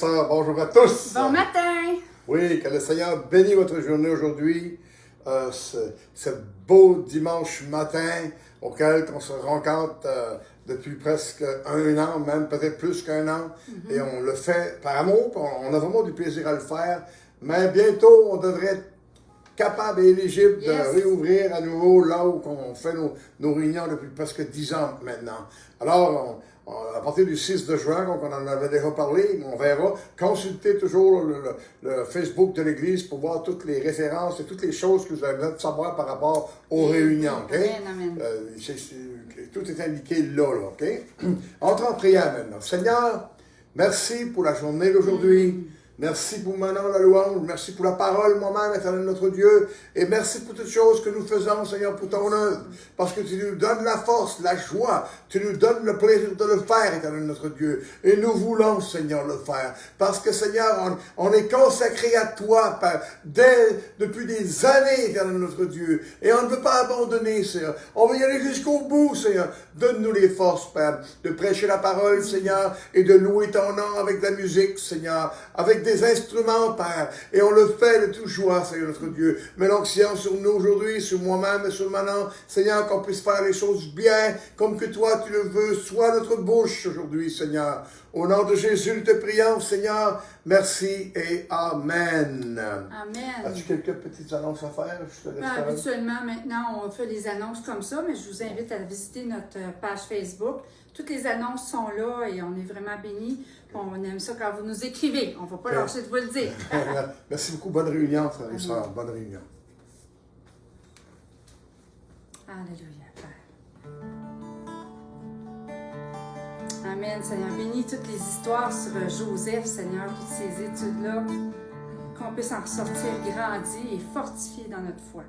sœurs, bonjour à tous. Bon matin. Oui, que le Seigneur bénisse votre journée aujourd'hui, ce beau dimanche matin auquel on se rencontre depuis presque un an, même peut-être plus qu'un an. Et on le fait par amour, on a vraiment du plaisir à le faire. Mais bientôt, on devrait être capable et éligible de réouvrir à nouveau là où on fait nos réunions depuis presque 10 ans maintenant. Alors, à partir du 6 de juin, donc on en avait déjà parlé, on verra. Consultez toujours le Facebook de l'Église pour voir toutes les références et toutes les choses que vous avez besoin de savoir par rapport aux réunions. Okay? Amen, amen. Tout est indiqué là, OK? Entre en prière maintenant. Seigneur, merci pour la journée d'aujourd'hui. Merci pour maintenant la louange. Merci pour la parole, moi-même, éternel notre Dieu. Et merci pour toutes choses que nous faisons, Seigneur, pour ton œuvre. Parce que tu nous donnes la force, la joie. Tu nous donnes le plaisir de le faire, éternel notre Dieu. Et nous voulons, Seigneur, le faire. Parce que, Seigneur, on est consacré à toi, Père, depuis des années, éternel notre Dieu. Et on ne veut pas abandonner, Seigneur. On veut y aller jusqu'au bout, Seigneur. Donne-nous les forces, Père, de prêcher la parole, Seigneur, et de louer ton nom avec de la musique, Seigneur, avec des instruments, Père, et on le fait de toute joie, Seigneur notre Dieu. Mets l'onction sur nous aujourd'hui, sur moi-même et sur Manon, Seigneur, qu'on puisse faire les choses bien, comme que toi tu le veux, sois notre bouche aujourd'hui, Seigneur. Au nom de Jésus, nous te prions, Seigneur, merci et Amen. Amen. As-tu quelques petites annonces à faire? Habituellement, maintenant, on fait les annonces comme ça, mais je vous invite à visiter notre page Facebook. Toutes les annonces sont là et on est vraiment bénis. On aime ça quand vous nous écrivez. On ne va pas lâcher de vous le dire. Merci beaucoup. Bonne réunion, frères et sœurs. Bonne réunion. Alléluia, Père. Amen, Seigneur. Bénis toutes les histoires sur Joseph, Seigneur, toutes ces études-là, qu'on puisse en ressortir grandi et fortifié dans notre foi.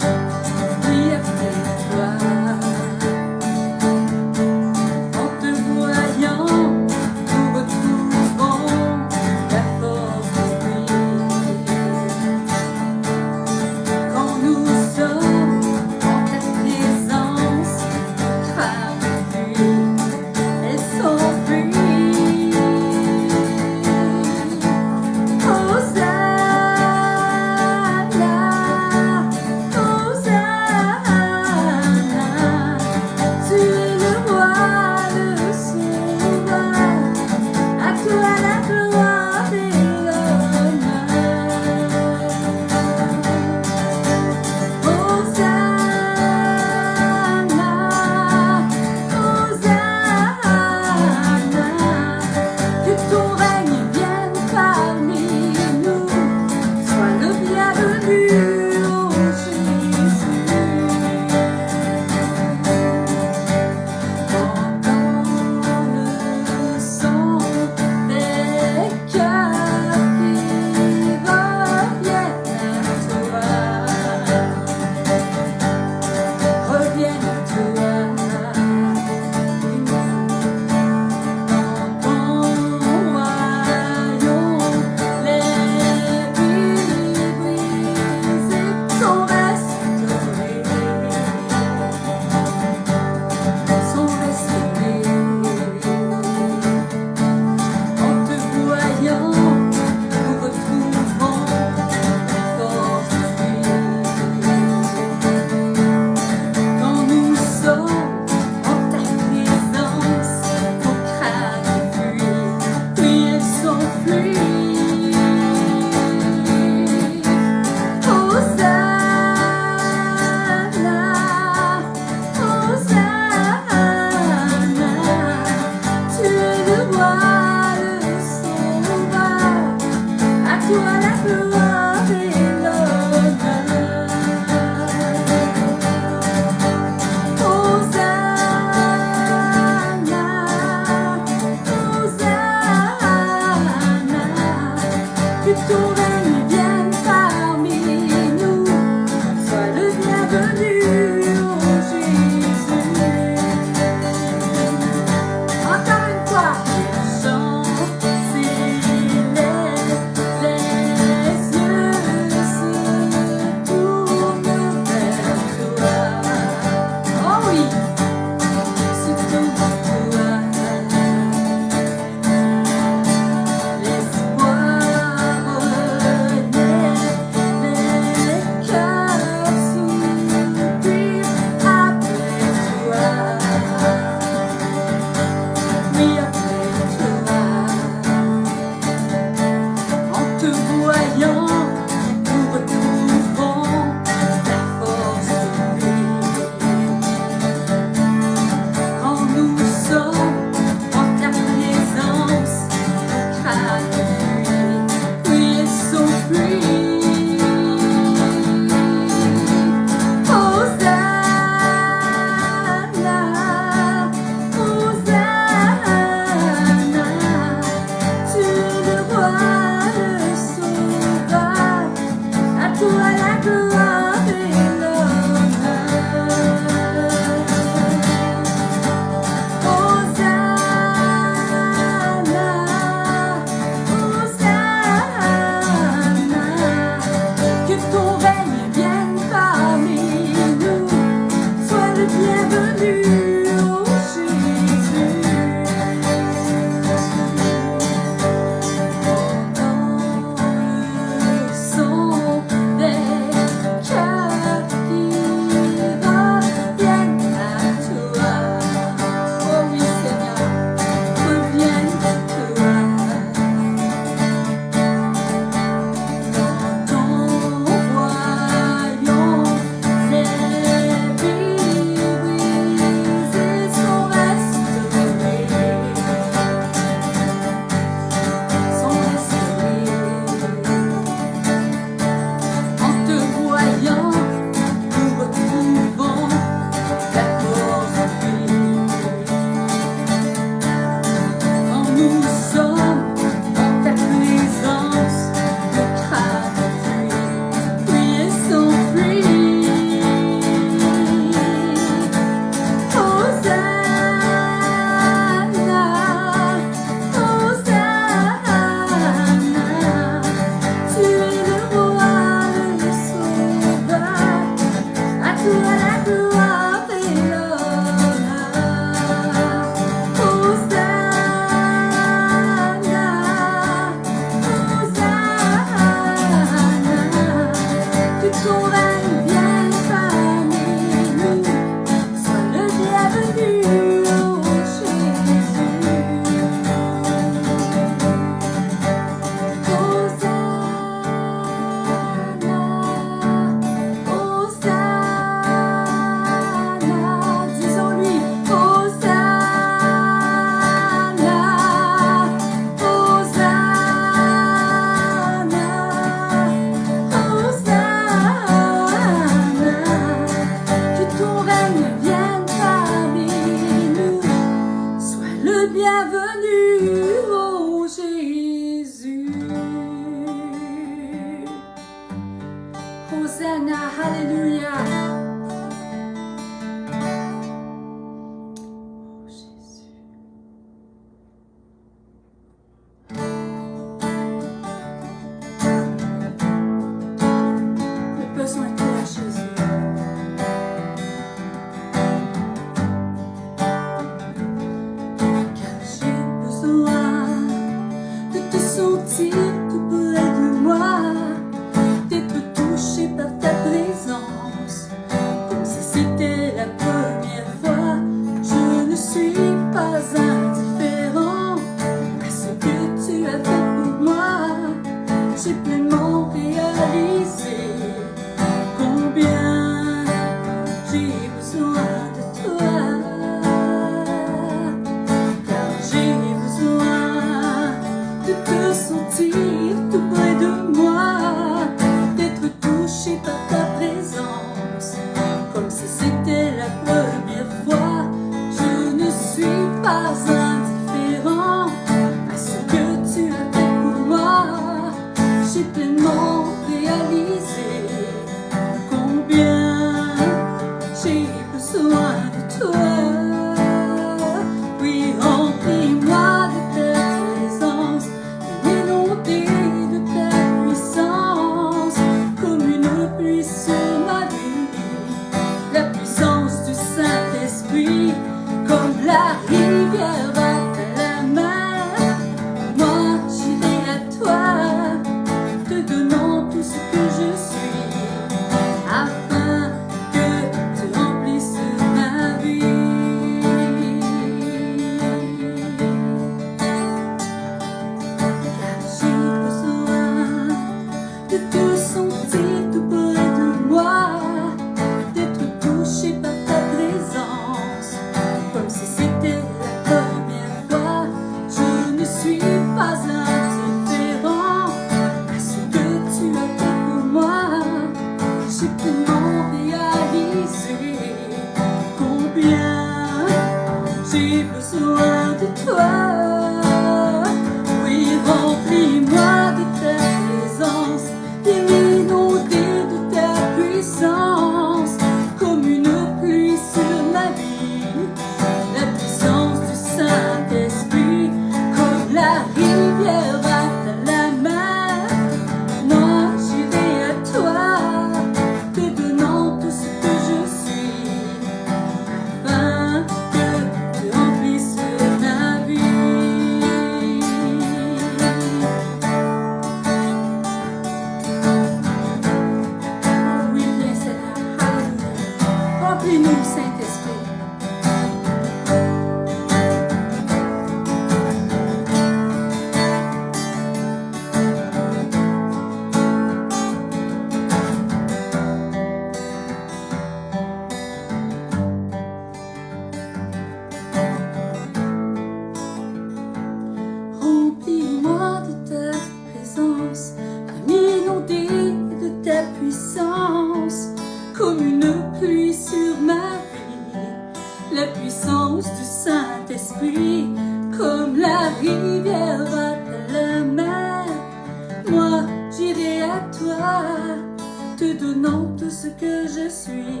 te donnant tout ce que je suis,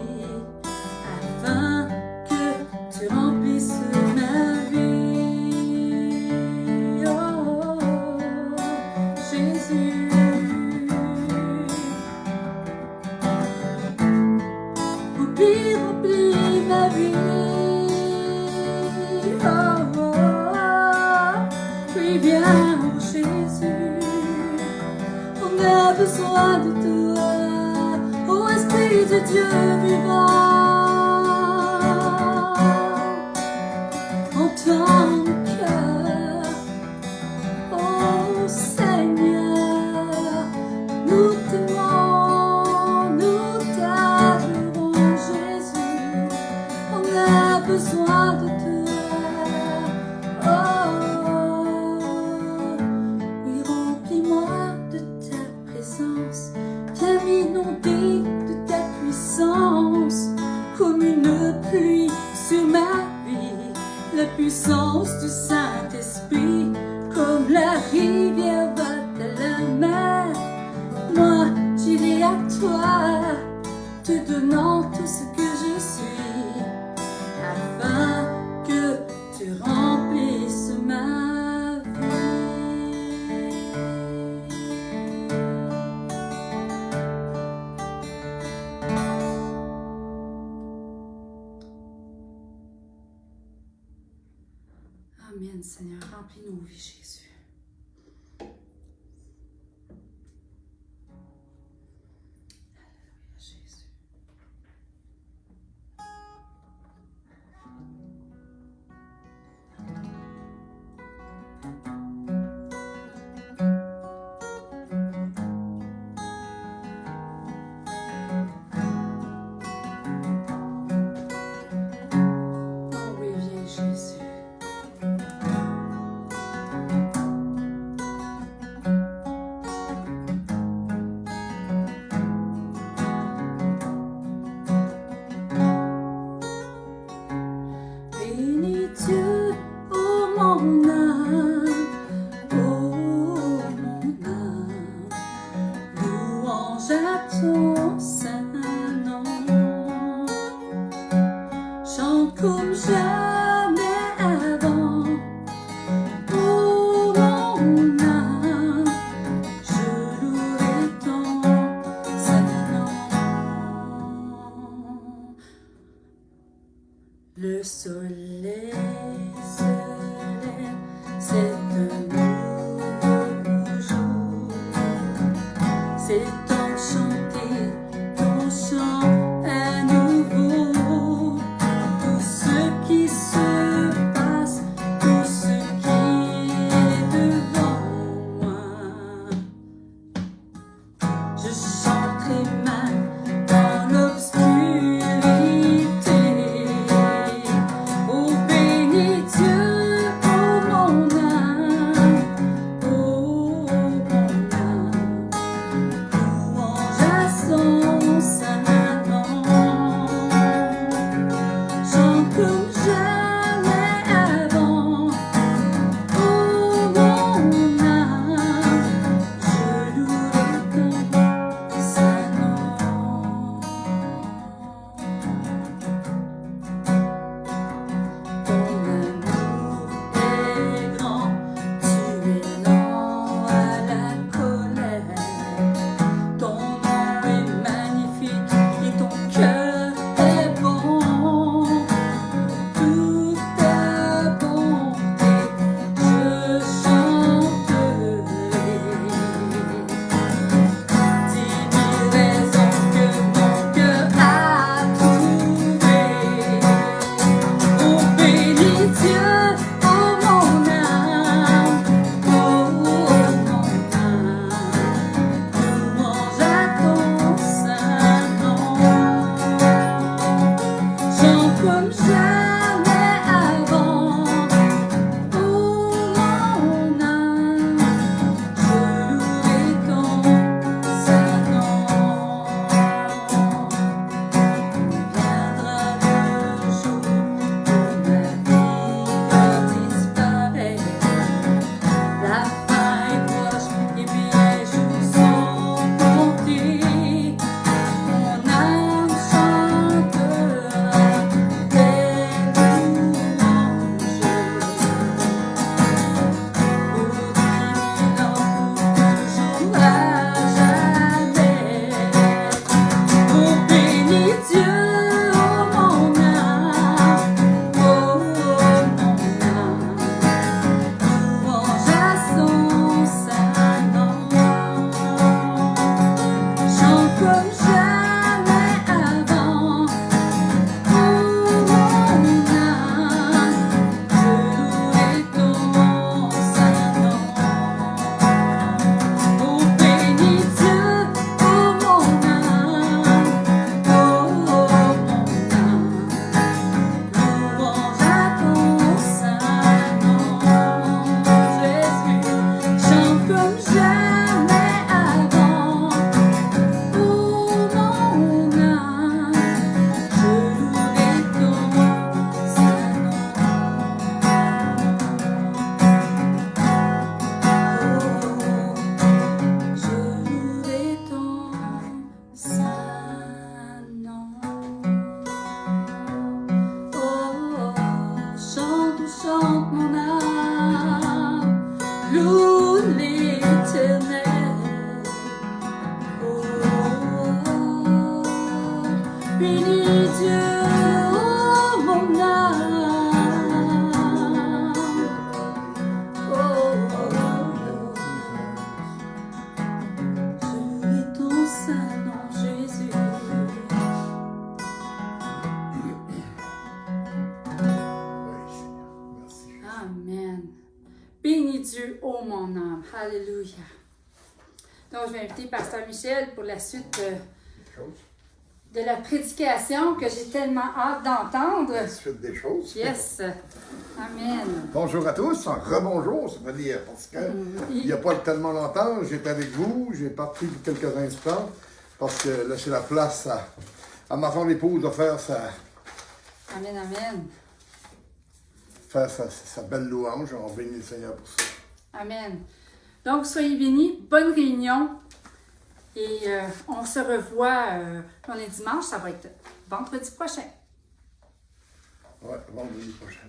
afin que tu remplisses ma vie. Oh, Jésus. Remplis ma vie. Oh, oh, oh. Oui, viens, oh Jésus. On a besoin de toi, ô Esprit de Dieu vivant. Entends mon cœur, ô Seigneur. Nous t'aimons, nous t'adorons, Jésus. On a besoin de toi. Oui, remplis-moi de ta présence. Viens m'inonder de ta puissance, comme une pluie sur ma vie. La puissance du Saint-Esprit, comme la rivière va à la mer. Moi, j'irai à toi, te donnant tout ce que je suis, afin que tu remplisses ma vie. Amen, Seigneur, remplis nos vies, Jésus. Alléluia, Jésus. Oh oui, viens, Jésus. Bénis Dieu, ô mon âme, ô mon âme, louange à ton saint nom. Chante comme jamais avant, ô mon âme, je louerai ton saint nom. Le soleil se lève, c'est un nouveau jour. C'est enchanté ton chant à nouveau. Tout ce qui se passe, tout ce qui est devant moi. Je chanterai même dans l'obscurité. Oh, bénis Dieu, oh mon âme, oh mon âme. mon âme. Alléluia. Donc, je vais inviter Pasteur Michel pour la suite de la prédication que j'ai tellement hâte d'entendre. La suite des choses. Yes. Amen. Bonjour à tous, rebonjour, ça veut dire, parce qu'il n'y a pas tellement longtemps, j'étais avec vous, j'ai parti pour quelques instants, parce que laisser la place à ma femme épouse de faire Amen, amen. sa belle louange. On bénit le Seigneur pour ça. Amen. Donc, soyez bénis, bonne réunion. Et on se revoit, on est dimanche, ça va être vendredi prochain. Oui, vendredi prochain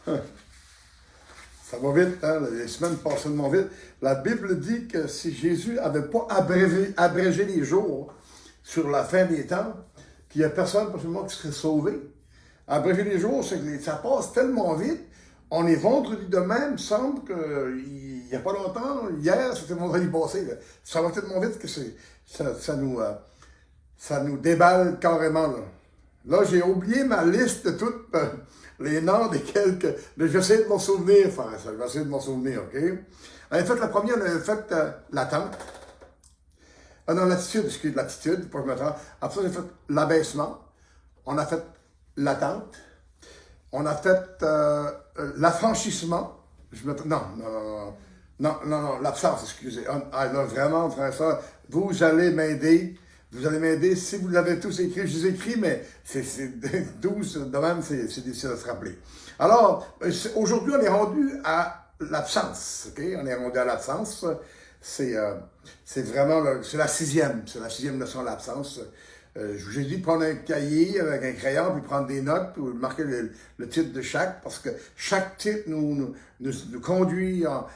déjà. Ça va vite, hein? Les semaines passent tellement vite. La Bible dit que si Jésus n'avait pas abrégé les jours sur la fin des temps, qu'il n'y a personne possiblement qui serait sauvé. Abréger les jours, c'est que ça passe tellement vite. On est vendredi demain, il me semble qu'il n'y a pas longtemps, hier, c'était vendredi passé. Là. Ça va tellement vite que ça nous déballe carrément. Là, j'ai oublié ma liste de toutes les noms des quelques... Mais j'essaie de m'en souvenir, frère. Je vais essayer de m'en souvenir, OK? On avait fait la première, on avait fait l'attente. Non, l'attitude, excusez, l'attitude, pas que je me trompe. Après ça, j'ai fait l'abaissement. On a fait l'attente. On a fait l'affranchissement. Non, l'absence, excusez. Là, vraiment, frère, ça, vous allez m'aider. Vous allez m'aider. Si vous l'avez tous écrit, je les écris, mais c'est 12, de même, c'est difficile de se rappeler. Alors, aujourd'hui, on est rendu à l'absence. OK? On est rendu à l'absence. C'est vraiment, c'est la sixième leçon de l'absence. Je vous ai dit de prendre un cahier avec un crayon, puis prendre des notes, puis marquer le titre de chaque, parce que chaque titre nous conduit dans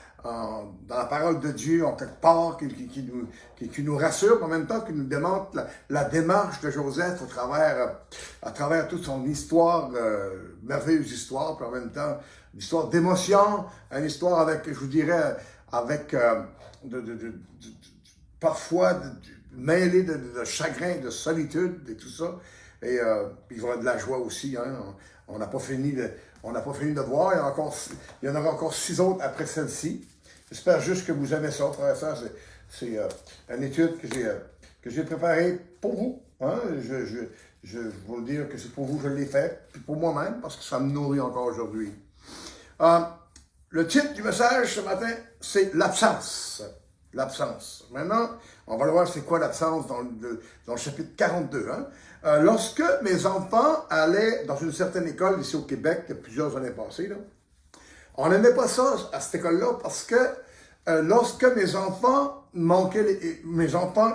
la parole de Dieu, en quelque part, qui nous rassure, mais en même temps qui nous démontre la démarche de Joseph à travers toute son histoire, merveilleuse histoire, puis en même temps, une histoire d'émotion, une histoire avec, je vous dirais, avec parfois mêlé de chagrin, de solitude et tout ça. Et il va y avoir de la joie aussi. Hein. On n'a pas fini de voir. Il y en aura encore 6 autres après celle-ci. J'espère juste que vous aimez ça, frère et sœur. C'est une étude que j'ai préparée pour vous. Hein. Je vous le dire que c'est pour vous que je l'ai fait, puis pour moi-même, parce que ça me nourrit encore aujourd'hui. Le titre du message ce matin, c'est l'absence. L'absence. Maintenant, on va le voir c'est quoi l'absence dans le chapitre 42. Hein? Lorsque mes enfants allaient dans une certaine école ici au Québec, il y a plusieurs années passées, là, on n'aimait pas ça à cette école-là parce que lorsque mes enfants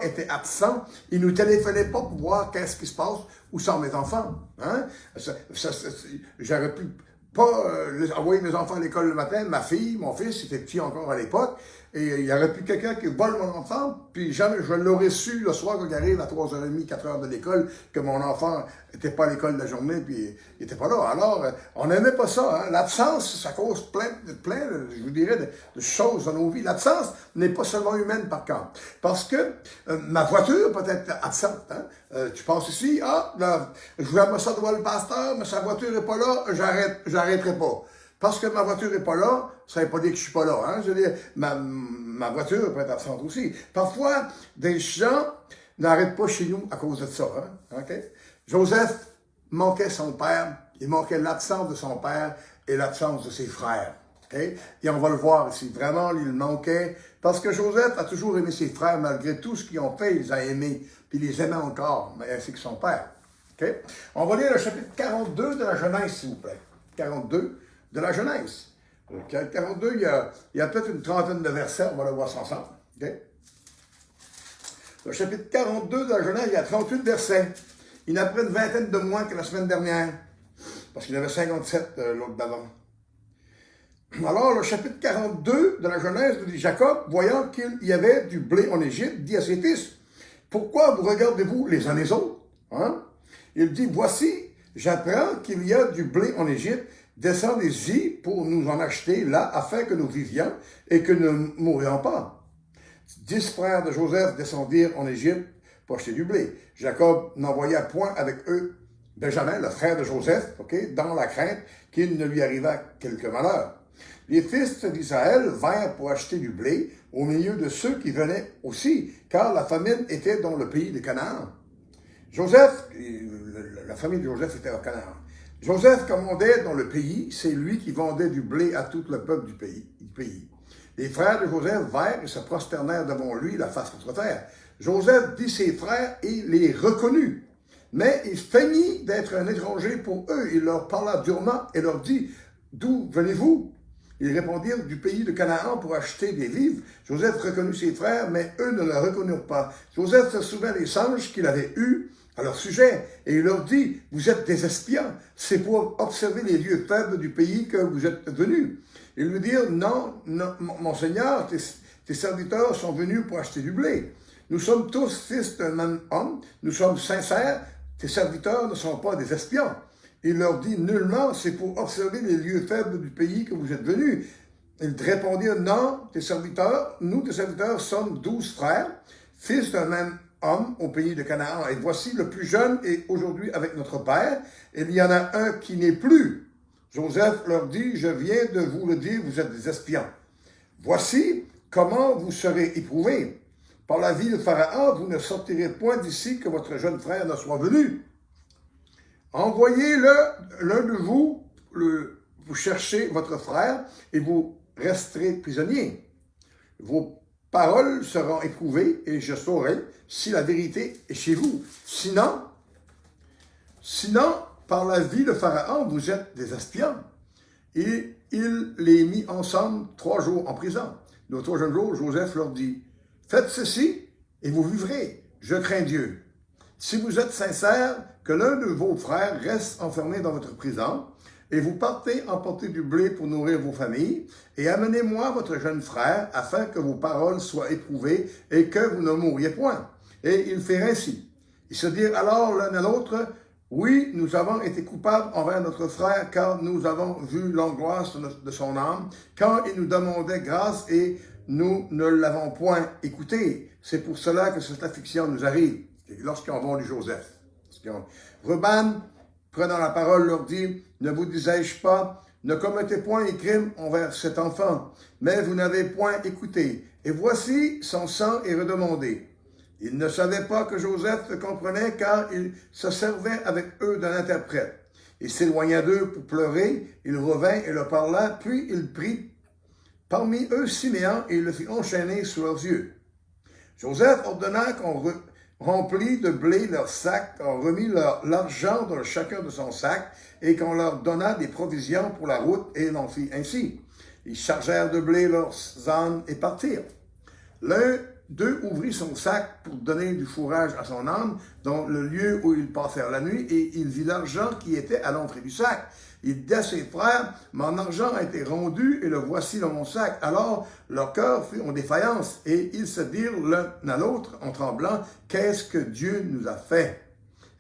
étaient absents, ils ne nous téléphonaient pas pour voir qu'est-ce qui se passe, où sont mes enfants. Hein? J'aurais pu pas envoyer mes enfants à l'école le matin, ma fille, mon fils, c'était petit encore à l'époque, et il y aurait pu quelqu'un qui vole mon enfant, puis jamais je l'aurais su le soir quand il arrive à 3h30, 4h de l'école, que mon enfant n'était pas à l'école de la journée, puis il n'était pas là. Alors, on n'aimait pas ça. Hein? L'absence, ça cause plein, je vous dirais, de choses dans nos vies. L'absence n'est pas seulement humaine, par contre. Parce que ma voiture peut être absente. Hein? Tu passes ici, je voulais ça devant le pasteur, mais sa voiture n'est pas là, j'arrêterai pas. Parce que ma voiture n'est pas là, ça ne veut pas dire que je suis pas là. Hein? Je veux dire, ma voiture peut être absente aussi. Parfois, des gens n'arrêtent pas chez nous à cause de ça. Hein? Okay? Joseph manquait son père, il manquait l'absence de son père et l'absence de ses frères. Okay? Et on va le voir ici. Vraiment, il manquait. Parce que Joseph a toujours aimé ses frères, malgré tout ce qu'ils ont fait, il les a aimés. Puis il les aimait encore, mais ainsi que son père. Okay? On va lire le chapitre 42 de la Genèse, s'il vous plaît. 42 de la Genèse. Le 42, il y a peut-être une trentaine de versets, on va le voir ensemble. Okay? Le chapitre 42 de la Genèse, il y a 38 versets. Il y en a près une vingtaine de moins que la semaine dernière, parce qu'il y en avait 57 l'autre d'avant. Alors, le chapitre 42 de la Genèse nous dit, Jacob, voyant qu'il y avait du blé en Égypte, dit à ses fils, pourquoi vous regardez-vous les uns les autres? Hein? Il dit, voici, j'apprends qu'il y a du blé en Égypte, descendez-y pour nous en acheter là, afin que nous vivions et que nous ne mourions pas. 10 frères de Joseph descendirent en Égypte pour acheter du blé. Jacob n'envoya point avec eux Benjamin, le frère de Joseph, okay, dans la crainte qu'il ne lui arrivât quelque malheur. Les fils d'Israël vinrent pour acheter du blé au milieu de ceux qui venaient aussi, car la famine était dans le pays de Canaan. Joseph, la famille de Joseph était au Canaan. Joseph commandait dans le pays, c'est lui qui vendait du blé à tout le peuple du pays. Les frères de Joseph vinrent et se prosternèrent devant lui, la face contre terre. Joseph dit ses frères et les reconnut. Mais il feignit d'être un étranger pour eux. Il leur parla durement et leur dit, « D'où venez-vous » Ils répondirent, « Du pays de Canaan pour acheter des vivres. » Joseph reconnut ses frères, mais eux ne le reconnurent pas. Joseph se souvint des songes qu'il avait eus à leur sujet, et il leur dit, « Vous êtes des espions, c'est pour observer les lieux faibles du pays que vous êtes venus. » Ils lui dirent, « Non, mon Seigneur, tes serviteurs sont venus pour acheter du blé. Nous sommes tous fils d'un même homme, nous sommes sincères, tes serviteurs ne sont pas des espions. » Il leur dit, « Nullement, c'est pour observer les lieux faibles du pays que vous êtes venus. » Ils répondirent, « Non, tes serviteurs, sommes 12 frères, fils d'un même homme au pays de Canaan. Et voici le plus jeune est aujourd'hui avec notre père, et il y en a un qui n'est plus. » Joseph leur dit, « Je viens de vous le dire, vous êtes des espions. Voici comment vous serez éprouvés. Par la vie de Pharaon, vous ne sortirez point d'ici que votre jeune frère ne soit venu. Envoyez-le, l'un de vous, vous chercher votre frère, et vous resterez prisonniers. Vos paroles seront éprouvées, et je saurai si la vérité est chez vous. Sinon, par la vie de Pharaon, vous êtes des espions. » Et il les mit ensemble 3 jours en prison. Le 3e jour, Joseph leur dit, « Faites ceci, et vous vivrez. Je crains Dieu. Si vous êtes sincères, que l'un de vos frères reste enfermé dans votre prison, et vous partez emporter du blé pour nourrir vos familles, et amenez-moi votre jeune frère, afin que vos paroles soient éprouvées, et que vous ne mouriez point. » Et ils firent ainsi. Ils se dirent alors l'un à l'autre, « Oui, nous avons été coupables envers notre frère, car nous avons vu l'angoisse de son âme, quand il nous demandait grâce, et nous ne l'avons point écouté. C'est pour cela que cette affliction nous arrive. » Lorsqu'ils ont vendu Joseph. Ruben, prenant la parole, leur dit, « Ne vous disais-je pas, ne commettez point un crime envers cet enfant, mais vous n'avez point écouté. Et voici, son sang est redemandé. » Ils ne savaient pas que Joseph le comprenait, car il se servait avec eux d'un interprète. Il s'éloigna d'eux pour pleurer, il revint et leur parla, puis il prit parmi eux Siméon et il le fit enchaîner sous leurs yeux. Joseph ordonna qu'on remplit de blé leurs sacs, qu'on remit l'argent dans chacun de son sac, et qu'on leur donna des provisions pour la route, et il en fit ainsi. Ils chargèrent de blé leurs ânes et partirent. L'un d'eux ouvrit son sac pour donner du fourrage à son âne dans le lieu où ils passèrent la nuit, et il vit l'argent qui était à l'entrée du sac. Il dit à ses frères, « Mon argent a été rendu, et le voici dans mon sac. » Alors leur cœur fut en défaillance, et ils se dirent l'un à l'autre en tremblant, « Qu'est-ce que Dieu nous a fait? »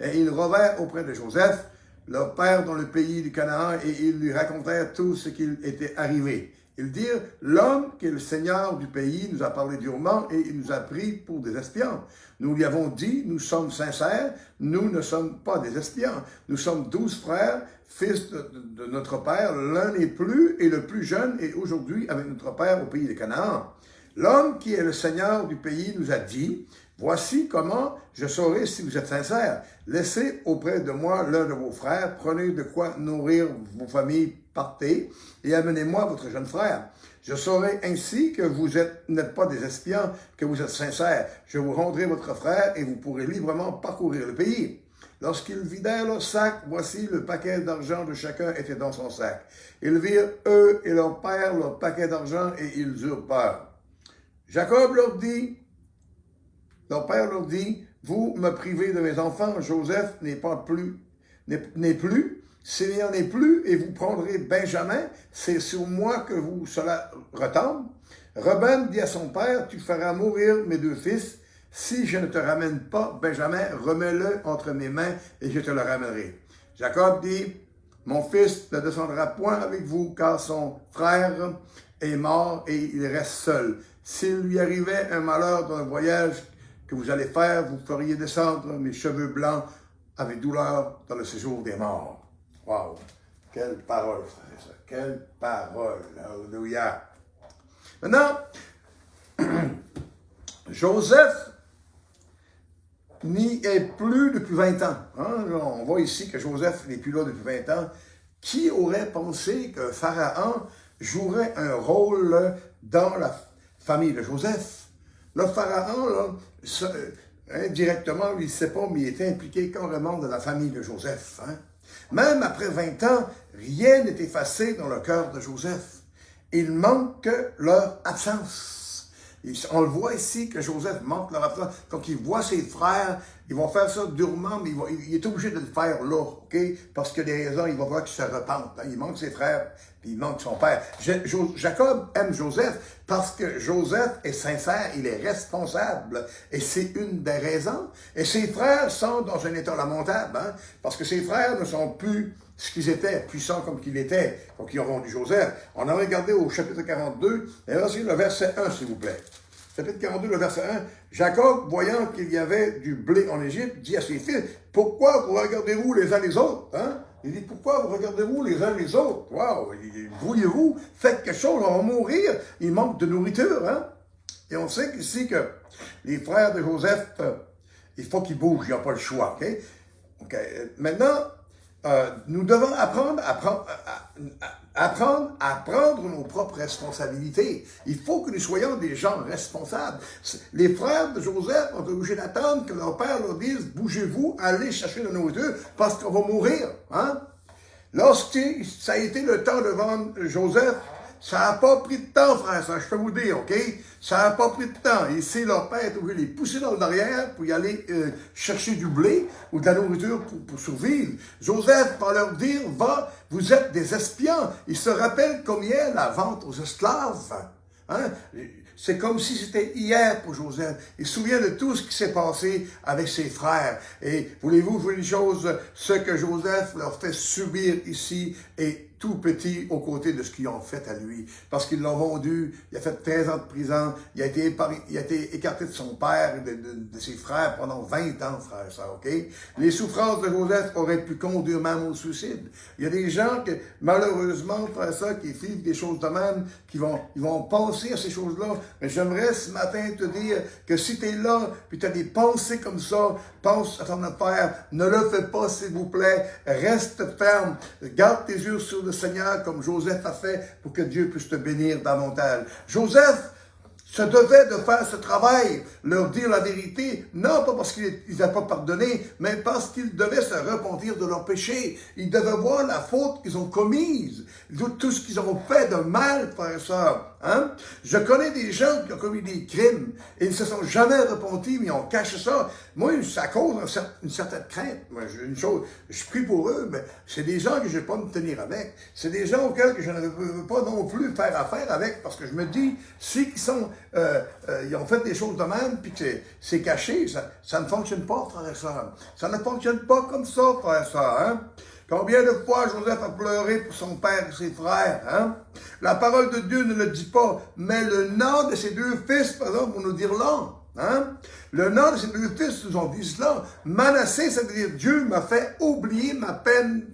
Et ils revinrent auprès de Joseph, leur père dans le pays du Canaan, et ils lui racontèrent tout ce qui était arrivé. Ils dirent, « L'homme qui est le seigneur du pays nous a parlé durement et il nous a pris pour des espions. Nous lui avons dit, nous sommes sincères, nous ne sommes pas des espions. Nous sommes 12 frères, fils de notre père, l'un n'est plus et le plus jeune est aujourd'hui avec notre père au pays de Canaan. L'homme qui est le seigneur du pays nous a dit, voici comment je saurai si vous êtes sincères. Laissez auprès de moi l'un de vos frères, prenez de quoi nourrir vos familles, partez et amenez-moi votre jeune frère. Je saurai ainsi que vous n'êtes pas des espions, que vous êtes sincères. Je vous rendrai votre frère et vous pourrez librement parcourir le pays. Lorsqu'ils vidèrent leur sac, voici le paquet d'argent de chacun était dans son sac. Ils virent eux et leur père leur paquet d'argent et ils eurent peur. Jacob leur dit, leur père leur dit, vous me privez de mes enfants, Joseph n'est plus, Siméon n'est plus, et vous prendrez Benjamin, c'est sur moi que cela retombe. Ruben dit à son père, tu feras mourir mes 2 fils, si je ne te ramène pas Benjamin, remets-le entre mes mains et je te le ramènerai. Jacob dit, mon fils ne descendra point avec vous, car son frère est mort et il reste seul. S'il lui arrivait un malheur dans le voyage que vous allez faire, vous feriez descendre mes cheveux blancs avec douleur dans le séjour des morts. Wow! Quelle parole, frère et sœurs. Quelle parole. Alléluia. Maintenant, Joseph n'y est plus depuis 20 ans. Hein? On voit ici que Joseph n'est plus là depuis 20 ans. Qui aurait pensé que Pharaon jouerait un rôle dans la famille de Joseph? Le Pharaon, là, indirectement, lui, il ne sait pas, mais il était impliqué carrément dans la famille de Joseph. Hein? Même après 20 ans, rien n'est effacé dans le cœur de Joseph. Il manque leur absence. On le voit ici que Joseph manque leur absence. Quand il voit ses frères, ils vont faire ça durement, mais il est obligé de le faire là, OK? Parce que des raisons, il va voir qu'il se repente. Hein? Il manque ses frères, puis il manque son père. Jacob aime Joseph parce que Joseph est sincère, il est responsable. Et c'est une des raisons. Et ses frères sont dans un état lamentable, hein? Parce que ses frères ne sont plus ce qu'ils étaient, puissants comme qu'ils étaient, quand ils ont rendu Joseph. On a regardé au chapitre 42, et voici le verset 1, s'il vous plaît. Chapitre 42, le verset 1. Jacob, voyant qu'il y avait du blé en Égypte, dit à ses fils, « Pourquoi vous regardez-vous les uns les autres? » Hein? Il dit, « Pourquoi vous regardez-vous les uns les autres? » Wow! Brouillez-vous, faites quelque chose, on va mourir. Il manque de nourriture. Hein? Et on sait ici que les frères de Joseph, il faut qu'ils bougent, il n'y a pas le choix. OK? Maintenant, nous devons apprendre à prendre nos propres responsabilités. Il faut que nous soyons des gens responsables. Les frères de Joseph ont été obligés d'attendre que leur père leur dise « Bougez-vous, allez chercher de la nourriture parce qu'on va mourir. » Hein? Lorsque ça a été le temps de vendre Joseph, ça n'a pas pris de temps, frère, ça, je peux vous dire, OK? Ça n'a pas pris de temps. Ici, leur père est obligé de les pousser dans le derrière pour y aller chercher du blé ou de la nourriture pour survivre. Joseph va leur dire, va, vous êtes des espions. Il se rappelle comme hier la vente aux esclaves. Hein? C'est comme si c'était hier pour Joseph. Il se souvient de tout ce qui s'est passé avec ses frères. Et voulez-vous voir une chose, ce que Joseph leur fait subir ici est tout petit aux côtés de ce qu'ils ont fait à lui. Parce qu'ils l'ont vendu, il a fait 13 ans de prison, il a été écarté de son père et de ses frères pendant 20 ans, frère, ça, OK? Les souffrances de Joseph auraient pu conduire même au suicide. Il y a des gens que, malheureusement, frère, ça, qui vivent des choses de même, ils vont penser à ces choses-là. Mais j'aimerais ce matin te dire que si tu es là, puis tu as des pensées comme ça, pense à ton affaire, ne le fais pas, s'il vous plaît, reste ferme, garde tes yeux sur le Seigneur comme Joseph a fait pour que Dieu puisse te bénir davantage. Joseph se devait de faire ce travail, leur dire la vérité, non pas parce qu'ils n'avaient pas pardonné, mais parce qu'ils devaient se repentir de leurs péchés. Ils devaient voir la faute qu'ils ont commise, tout ce qu'ils ont fait de mal, frères et sœurs. Hein? Je connais des gens qui ont commis des crimes et ils ne se sont jamais repentis, mais ils ont caché ça. Moi, ça cause une certaine crainte. Moi, je prie pour eux, mais c'est des gens que je ne vais pas me tenir avec. C'est des gens auxquels que je ne veux pas non plus faire affaire avec, parce que je me dis, si ils ont fait des choses de même, puis que c'est caché, ça ne fonctionne pas, frère et sœur. Ça ne fonctionne pas comme ça, frère et sœur. Hein? Combien de fois Joseph a pleuré pour son père et ses frères, hein? La parole de Dieu ne le dit pas, mais le nom de ses deux fils, par exemple, vont nous dire là, hein? Le nom de ses deux fils nous ont dit cela. Manassé, ça veut dire Dieu m'a fait oublier ma peine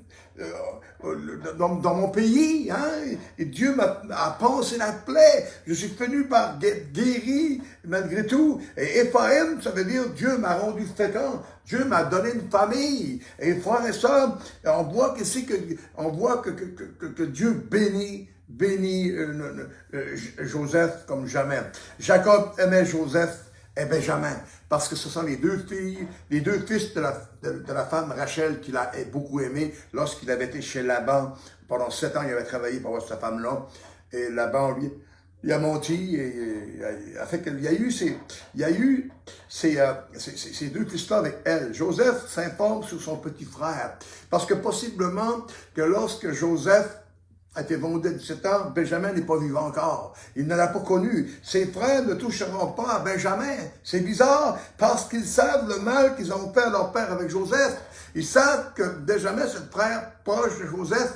dans mon pays, hein? Et Dieu m'a pansé la plaie. Je suis venu par guéri, malgré tout. Et Ephraim, ça veut dire Dieu m'a rendu fécond. Dieu m'a donné une famille. Et frères et sœurs, on voit que Dieu bénit Joseph comme jamais. Jacob aimait Joseph et Benjamin, parce que ce sont les deux fils de la femme Rachel qu'il a beaucoup aimé lorsqu'il avait été chez Laban. Pendant 7 ans, il avait travaillé pour avoir cette femme-là. Et Laban, lui, il a menti et a fait qu'il y a eu ces deux fils-là avec elle. Joseph s'informe sur son petit frère. Parce que possiblement que lorsque Joseph a été vendu à 17 ans, Benjamin n'est pas vivant encore. Il ne l'a pas connu. Ses frères ne toucheront pas à Benjamin. C'est bizarre, parce qu'ils savent le mal qu'ils ont fait à leur père avec Joseph. Ils savent que Benjamin, c'est le frère proche de Joseph.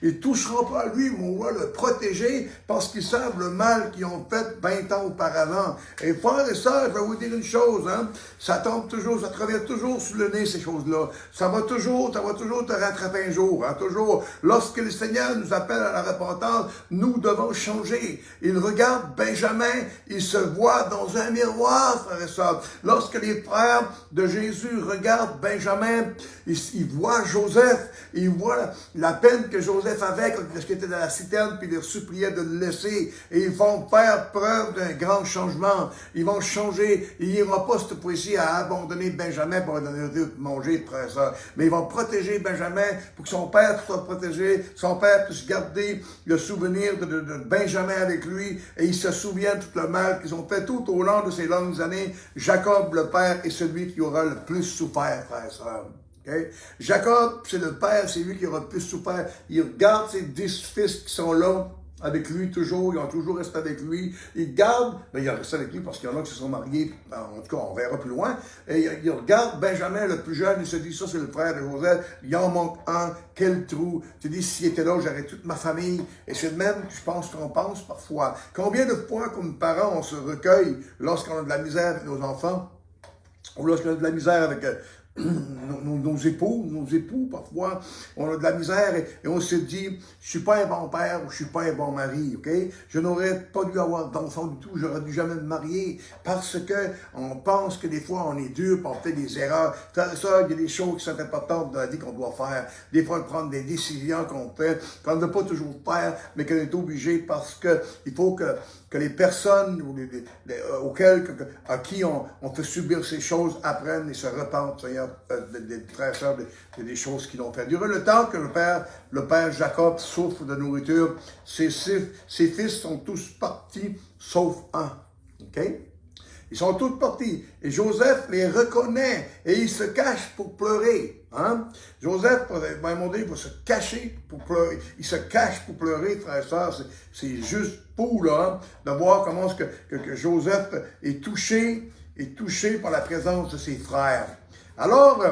Ils ne toucheront pas à lui, mais on va le protéger parce qu'ils savent le mal qu'ils ont fait 20 ans auparavant. Et frères et sœurs, je vais vous dire une chose, hein, ça tombe toujours, ça traverse toujours sous le nez, ces choses-là. Ça va toujours te rattraper un jour, hein, toujours. Lorsque le Seigneur nous appelle à la repentance, nous devons changer. Il regarde Benjamin, il se voit dans un miroir, frères et sœurs. Lorsque les frères de Jésus regardent Benjamin, ils voient Joseph, ils voient la peine que Joseph avait quand il était dans la citerne, puis il leur suppliait de le laisser. Et ils vont faire preuve d'un grand changement. Ils vont changer. Il n'ira pas cette fois-ci à abandonner Benjamin pour donner de manger, frère et sœur. Mais ils vont protéger Benjamin pour que son père soit protégé, son père puisse garder le souvenir de Benjamin avec lui, et il se souvient tout le mal qu'ils ont fait tout au long de ces longues années. Jacob, le père, est celui qui aura le plus souffert, frère et sœur. Okay? Jacob, c'est le père, c'est lui qui aura le plus souffert. Il regarde ses 10 fils qui sont là, avec lui toujours, ils ont toujours resté avec lui. Il garde, il a resté avec lui parce qu'il y en a qui se sont mariés, en tout cas, on verra plus loin. Et il regarde Benjamin, le plus jeune, il se dit, ça c'est le frère de Joseph, il en manque un, quel trou. Tu dis, s'il était là, j'aurais toute ma famille. Et c'est le même que je pense qu'on pense parfois. Combien de fois, comme parents, on se recueille lorsqu'on a de la misère avec nos enfants, ou lorsqu'on a de la misère avec nos époux, parfois, on a de la misère et on se dit, je suis pas un bon père ou je suis pas un bon mari, ok? Je n'aurais pas dû avoir d'enfant du tout, j'aurais dû jamais me marier parce que on pense que des fois on est dur, on fait des erreurs. Ça, il y a des choses qui sont importantes dans la vie qu'on doit faire. Des fois, prendre des décisions qu'on fait, qu'on ne veut pas toujours faire, mais qu'on est obligé parce que il faut que les personnes à qui on fait subir ces choses apprennent et se repentent, Seigneur, des frères et sœurs, des choses qu'ils ont fait. Durant le temps que le père Jacob souffre de nourriture, ses fils sont tous partis, sauf un. OK? Ils sont tous partis. Et Joseph les reconnaît et il se cache pour pleurer. Hein? Joseph, à un moment donné, il va se cacher pour pleurer. Il se cache pour pleurer, frères et sœurs. C'est juste pour là, de voir comment que Joseph est touché par la présence de ses frères. Alors,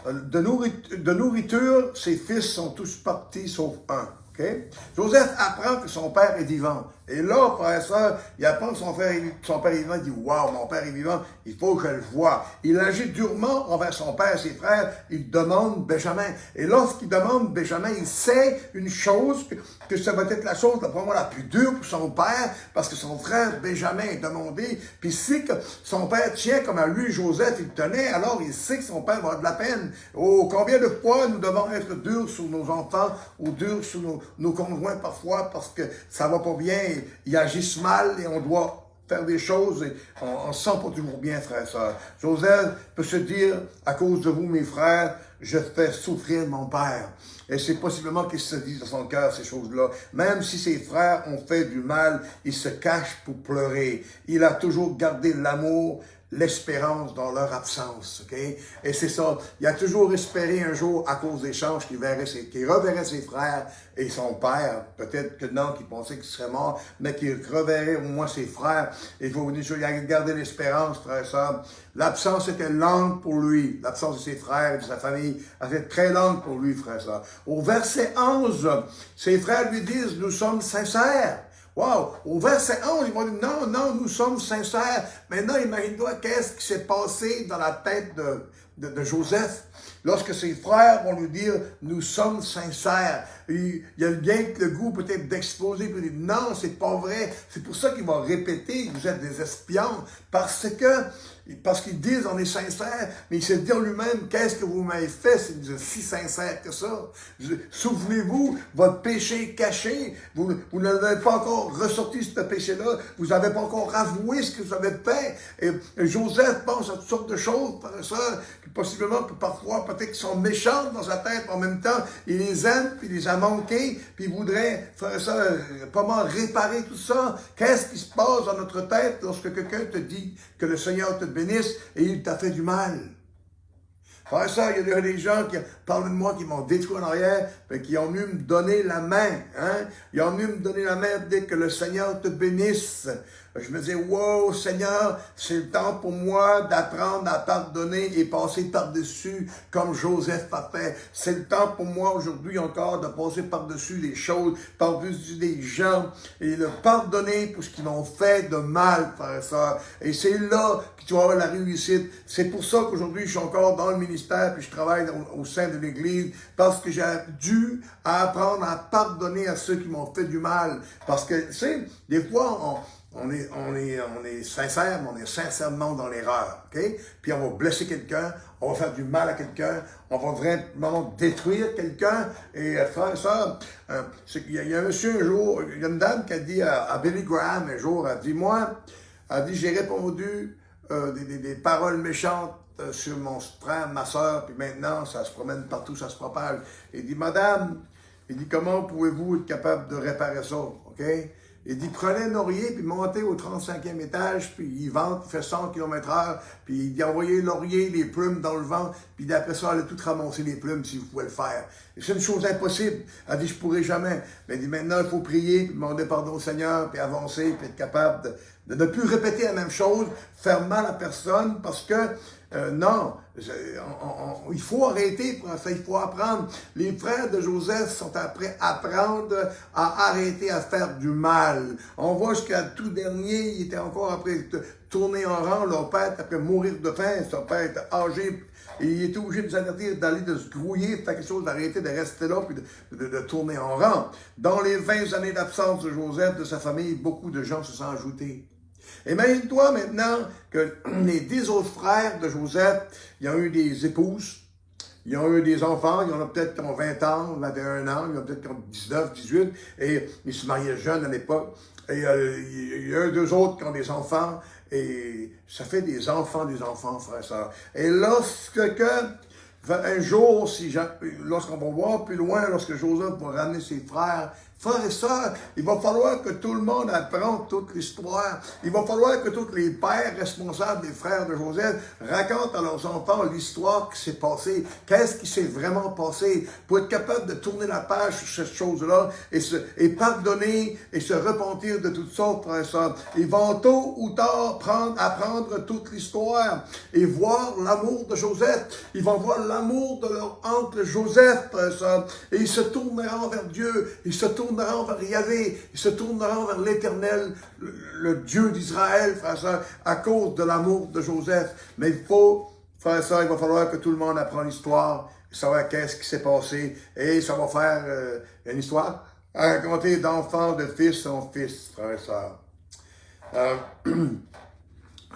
de nourriture, ses fils sont tous partis sauf un. Okay? Joseph apprend que son père est vivant. Et là, frère et sœur, il apprend que son père est vivant. Il dit, waouh, mon père est vivant, il faut que je le voie. Il agit durement envers son père et ses frères. Il demande Benjamin. Et lorsqu'il demande Benjamin, il sait une chose, que ça va être la chose probablement la plus dure pour son père, parce que son frère Benjamin est demandé. Puis si que son père tient comme à lui, Joseph, il tenait, alors il sait que son père va avoir de la peine. Oh, combien de fois nous devons être durs sur nos enfants ou durs sur nos conjoints parfois parce que ça va pas bien, ils agissent mal et on doit faire des choses et on se sent pas toujours bien, frère et sœur. Joseph peut se dire, à cause de vous, mes frères, je fais souffrir mon père. Et c'est possiblement qu'il se dise dans son cœur ces choses-là. Même si ses frères ont fait du mal, il se cache pour pleurer. Il a toujours gardé l'amour, l'espérance dans leur absence, ok? Et c'est ça. Il a toujours espéré un jour, à cause des changes, qu'il reverrait ses frères et son père. Peut-être que non, qu'il pensait qu'il serait mort, mais qu'il reverrait au moins ses frères. Et il faut vous dire, il a gardé l'espérance, frère et sœur. L'absence était longue pour lui. L'absence de ses frères et de sa famille était très longue pour lui, frère et sœur. Au verset 11, ses frères lui disent, nous sommes sincères. Wow! Au verset 11, ils vont dire, non, nous sommes sincères. Maintenant, imagine-toi qu'est-ce qui s'est passé dans la tête de Joseph. Lorsque ses frères vont lui dire, nous sommes sincères. Il y a bien que le goût peut-être d'exposer, puis il dit, non, c'est pas vrai. C'est pour ça qu'il va répéter, vous êtes des espions. Parce qu'ils disent, on est sincères, mais il se dit en lui-même, qu'est-ce que vous m'avez fait, c'est si sincère que ça. Souvenez-vous, votre péché caché, vous n'avez pas encore ressorti ce péché-là, vous n'avez pas encore avoué ce que vous avez fait. Et Joseph pense à toutes sortes de choses, par ça, possiblement que parfois, peut-être qu'ils sont méchants dans sa tête, en même temps, il les aime, puis il les a manqués, puis il voudrait faire ça, comment réparer tout ça. Qu'est-ce qui se passe dans notre tête lorsque quelqu'un te dit que le Seigneur te bénisse et il t'a fait du mal? Frère et sœurs, il y a des gens qui parlent de moi, qui m'ont détruit en arrière, mais qui ont venu me donner la main. Hein? Ils ont venu me donner la main dès que le Seigneur te bénisse. Je me disais, wow, Seigneur, c'est le temps pour moi d'apprendre à pardonner et passer par-dessus comme Joseph a fait. C'est le temps pour moi aujourd'hui encore de passer par-dessus les choses, par-dessus les gens et de pardonner pour ce qu'ils m'ont fait de mal, frère et sœur. Et c'est là que tu vas avoir la réussite. C'est pour ça qu'aujourd'hui, je suis encore dans le ministère puis je travaille au sein de l'Église parce que j'ai dû apprendre à pardonner à ceux qui m'ont fait du mal. Parce que, tu sais, des fois, on est sincère, mais on est sincèrement dans l'erreur, OK? Puis on va blesser quelqu'un, on va faire du mal à quelqu'un, on va vraiment détruire quelqu'un. Et frère et sœur, il y a un monsieur un jour, il y a une dame qui a dit à Billy Graham un jour, elle dit, j'ai répondu des paroles méchantes sur mon frère, ma sœur, puis maintenant, ça se promène partout, ça se propage. Il dit, madame, comment pouvez-vous être capable de réparer ça, OK? Il dit, prenez un laurier, puis montez au 35e étage, puis il vente, il fait 100 km/h, puis il dit, envoyez le laurier, les plumes dans le vent, puis d'après ça, elle a tout ramasser les plumes si vous pouvez le faire. Et c'est une chose impossible. Elle dit, je pourrai jamais. Mais elle dit, maintenant, il faut prier, puis demander pardon au Seigneur, puis avancer, puis être capable de ne plus répéter la même chose, faire mal à personne, parce que, non, il faut arrêter pour ça, il faut apprendre. Les frères de Joseph sont après apprendre à arrêter à faire du mal. On voit jusqu'à tout dernier, il était encore après tourner en rang, leur père après mourir de faim, son père était âgé, et il était obligé de nous avertir d'aller de se grouiller, de faire quelque chose, d'arrêter de rester là, puis de tourner en rang. Dans les 20 années d'absence de Joseph, de sa famille, beaucoup de gens se sont ajoutés. Imagine-toi maintenant que les 10 autres frères de Joseph, ils ont eu des épouses, ils ont eu des enfants, il y en a peut-être qui ont 20 ans, 21 ans, il y en a peut-être qui ont 19, 18, et ils se mariaient jeunes à l'époque. Et il y a deux autres qui ont des enfants, et ça fait des enfants, frères et sœurs. Et un jour, lorsqu'on va voir plus loin, lorsque Joseph va ramener ses frères et sœurs, il va falloir que tout le monde apprenne toute l'histoire. Il va falloir que tous les pères responsables des frères de Joseph racontent à leurs enfants l'histoire qui s'est passée. Qu'est-ce qui s'est vraiment passé pour être capable de tourner la page sur cette chose-là et pardonner et se repentir de toutes sortes, frères et sœurs. Ils vont tôt ou tard apprendre toute l'histoire et voir l'amour de Joseph. Ils vont voir l'amour de leur oncle Joseph, frères et sœurs. Et ils se tourneront vers Dieu. Ils se tourneront vers Yahvé, ils se tourneront vers l'Éternel, le Dieu d'Israël, frère et sœur, à cause de l'amour de Joseph. Mais il faut, frère et sœur, il va falloir que tout le monde apprenne l'histoire, savoir qu'est-ce qui s'est passé, et ça va faire une histoire à raconter d'enfant de fils en fils, frère et sœur.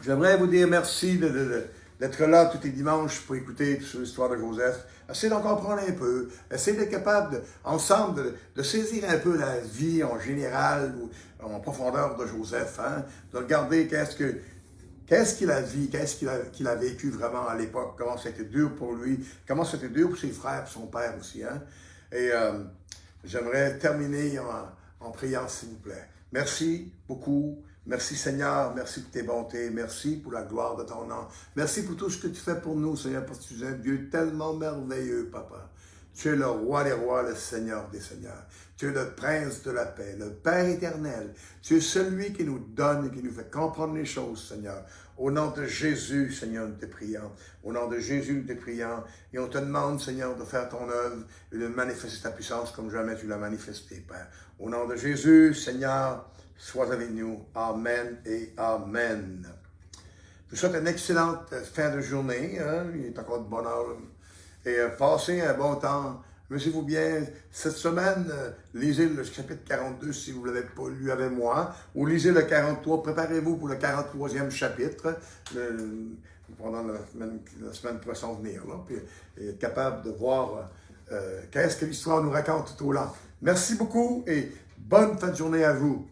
J'aimerais vous dire merci d'être là tous les dimanches pour écouter sur l'histoire de Joseph. Essayez d'en comprendre un peu. Essayez d'être capable, ensemble, de saisir un peu la vie en général, ou en profondeur de Joseph. Hein? De regarder qu'est-ce qu'il a vu, qu'est-ce qu'il a vécu vraiment à l'époque, comment c'était dur pour lui, comment c'était dur pour ses frères et son père aussi. Hein? Et j'aimerais terminer en priant, s'il vous plaît. Merci beaucoup. Merci Seigneur, merci pour tes bontés, merci pour la gloire de ton nom. Merci pour tout ce que tu fais pour nous, Seigneur, parce que tu es un Dieu tellement merveilleux, Papa. Tu es le roi des rois, le Seigneur des seigneurs. Tu es le prince de la paix, le Père éternel. Tu es celui qui nous donne et qui nous fait comprendre les choses, Seigneur. Au nom de Jésus, Seigneur, nous te prions. Au nom de Jésus, nous te prions. Et on te demande, Seigneur, de faire ton œuvre et de manifester ta puissance comme jamais tu l'as manifesté, Père. Au nom de Jésus, Seigneur, sois avec nous. Amen et Amen. Je vous souhaite une excellente fin de journée. Hein? Il est encore de bonne heure. Et passez un bon temps. Amusez-vous bien. Cette semaine, lisez le chapitre 42 si vous ne l'avez pas lu avec moi. Ou lisez le 43. Préparez-vous pour le 43e chapitre. Pendant la semaine qui va s'en venir. Là, puis être capable de voir qu'est-ce que l'histoire nous raconte tout au long. Merci beaucoup et bonne fin de journée à vous.